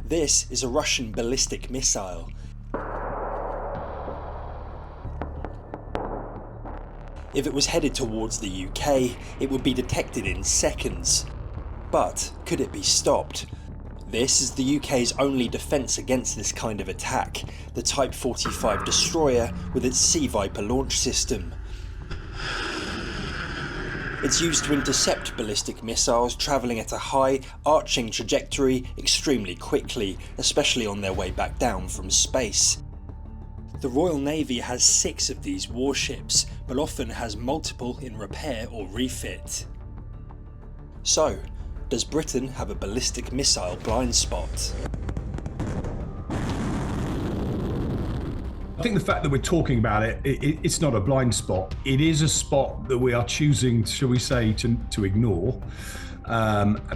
This is a Russian ballistic missile. If it was headed towards the UK, it would be detected in seconds. But could it be stopped? This is the UK's only defence against this kind of attack, the Type 45 destroyer with its Sea Viper launch system. It's used to intercept ballistic missiles travelling at a high, arching trajectory extremely quickly, especially on their way back down from space. The Royal Navy has 6 of these warships, but often has multiple in repair or refit. So, does Britain have a ballistic missile blind spot? I think the fact that we're talking about it's not a blind spot. It is a spot that we are choosing, shall we say, to ignore,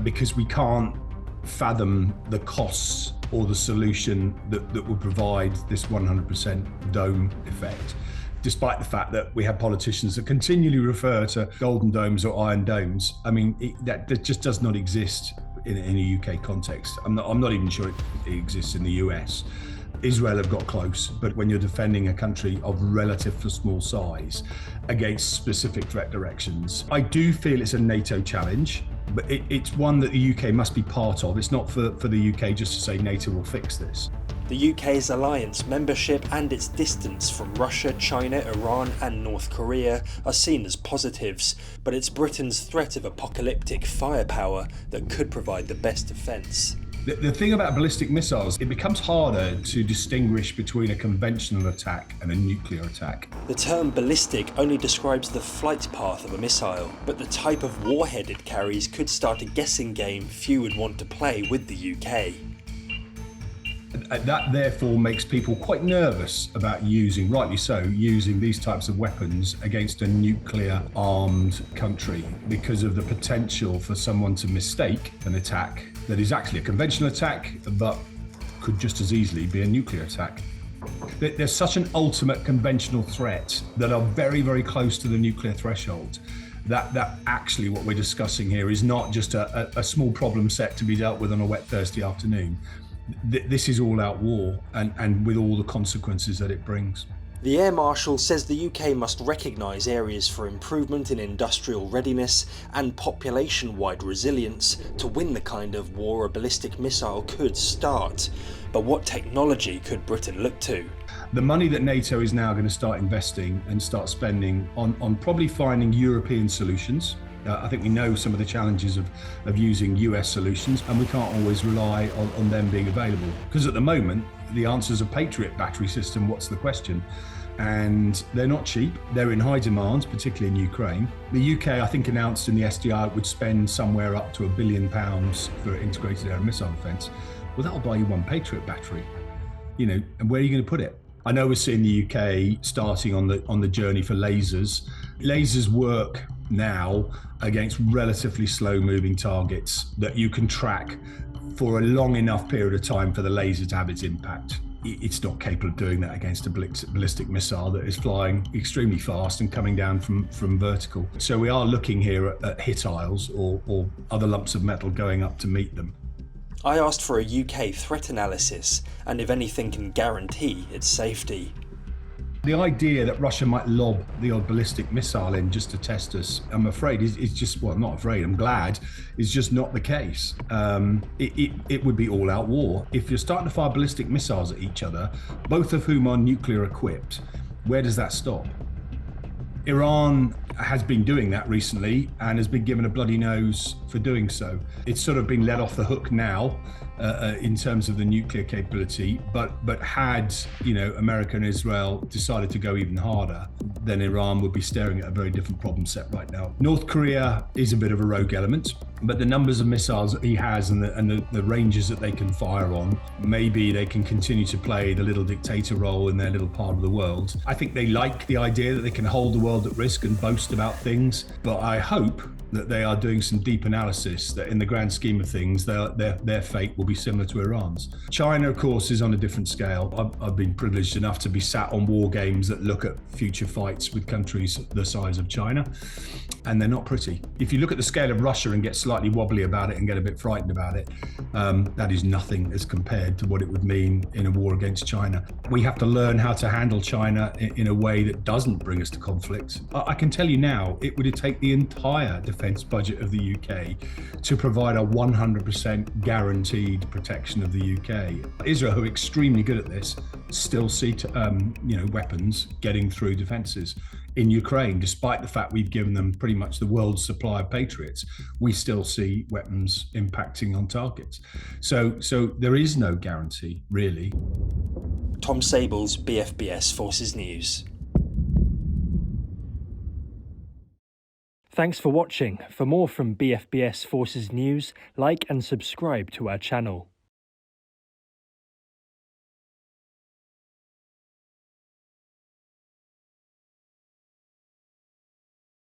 because we can't fathom the costs or the solution that would provide this 100% dome effect, despite the fact that we have politicians that continually refer to golden domes or iron domes. I mean, that just does not exist in a UK context. I'm not even sure it exists in the US. Israel have got close, but when you're defending a country of relatively small size against specific threat directions, I do feel it's a NATO challenge, but it's one that the UK must be part of. It's not for the UK just to say NATO will fix this. The UK's alliance membership and its distance from Russia, China, Iran and North Korea are seen as positives, but it's Britain's threat of apocalyptic firepower that could provide the best defence. The thing about ballistic missiles, it becomes harder to distinguish between a conventional attack and a nuclear attack. The term ballistic only describes the flight path of a missile, but the type of warhead it carries could start a guessing game few would want to play with the UK. That therefore makes people quite nervous about rightly so, using these types of weapons against a nuclear armed country because of the potential for someone to mistake an attack that is actually a conventional attack but could just as easily be a nuclear attack. There's such an ultimate conventional threat that are very, very close to the nuclear threshold that actually what we're discussing here is not just a small problem set to be dealt with on a wet Thursday afternoon. This is all-out war and with all the consequences that it brings. The Air Marshal says the UK must recognise areas for improvement in industrial readiness and population-wide resilience to win the kind of war a ballistic missile could start. But what technology could Britain look to? The money that NATO is now going to start investing and start spending on probably finding European solutions. I think we know some of the challenges of using US solutions, and we can't always rely on them being available. Because at the moment, the answer is a Patriot battery system, what's the question? And they're not cheap, they're in high demand, particularly in Ukraine. The UK, I think, announced in the SDI it would spend somewhere up to £1 billion for integrated air and missile defence. Well, that'll buy you one Patriot battery, and where are you going to put it? I know we're seeing the UK starting on the journey for lasers. Lasers work now against relatively slow moving targets that you can track for a long enough period of time for the laser to have its impact. It's not capable of doing that against a ballistic missile that is flying extremely fast and coming down from vertical. So we are looking here at hit isles or other lumps of metal going up to meet them. I asked for a UK threat analysis and if anything can guarantee its safety. The idea that Russia might lob the odd ballistic missile in just to test us, I'm afraid, is just, well, not afraid, I'm glad, is just not the case. It would be all-out war. If you're starting to fire ballistic missiles at each other, both of whom are nuclear equipped, where does that stop? Iran has been doing that recently and has been given a bloody nose for doing so. It's sort of been let off the hook now in terms of the nuclear capability, but had America and Israel decided to go even harder, then Iran would be staring at a very different problem set right now. North Korea is a bit of a rogue element, but the numbers of missiles that he has and the ranges that they can fire on, maybe they can continue to play the little dictator role in their little part of the world. I think they like the idea that they can hold the world at risk and boast about things, but I hope that they are doing some deep analysis, that in the grand scheme of things, their fate will be similar to Iran's. China, of course, is on a different scale. I've been privileged enough to be sat on war games that look at future fights with countries the size of China, and they're not pretty. If you look at the scale of Russia and get slightly wobbly about it and get a bit frightened about it, that is nothing as compared to what it would mean in a war against China. We have to learn how to handle China in a way that doesn't bring us to conflict. I can tell you now, it would take the entire defence budget of the UK to provide a 100% guaranteed protection of the UK. Israel, who are extremely good at this, still see weapons getting through defences. In Ukraine, despite the fact we've given them pretty much the world's supply of Patriots, we still see weapons impacting on targets. So there is no guarantee, really. Tom Sable's BFBS Forces News. Thanks for watching. For more from BFBS Forces News, like and subscribe to our channel.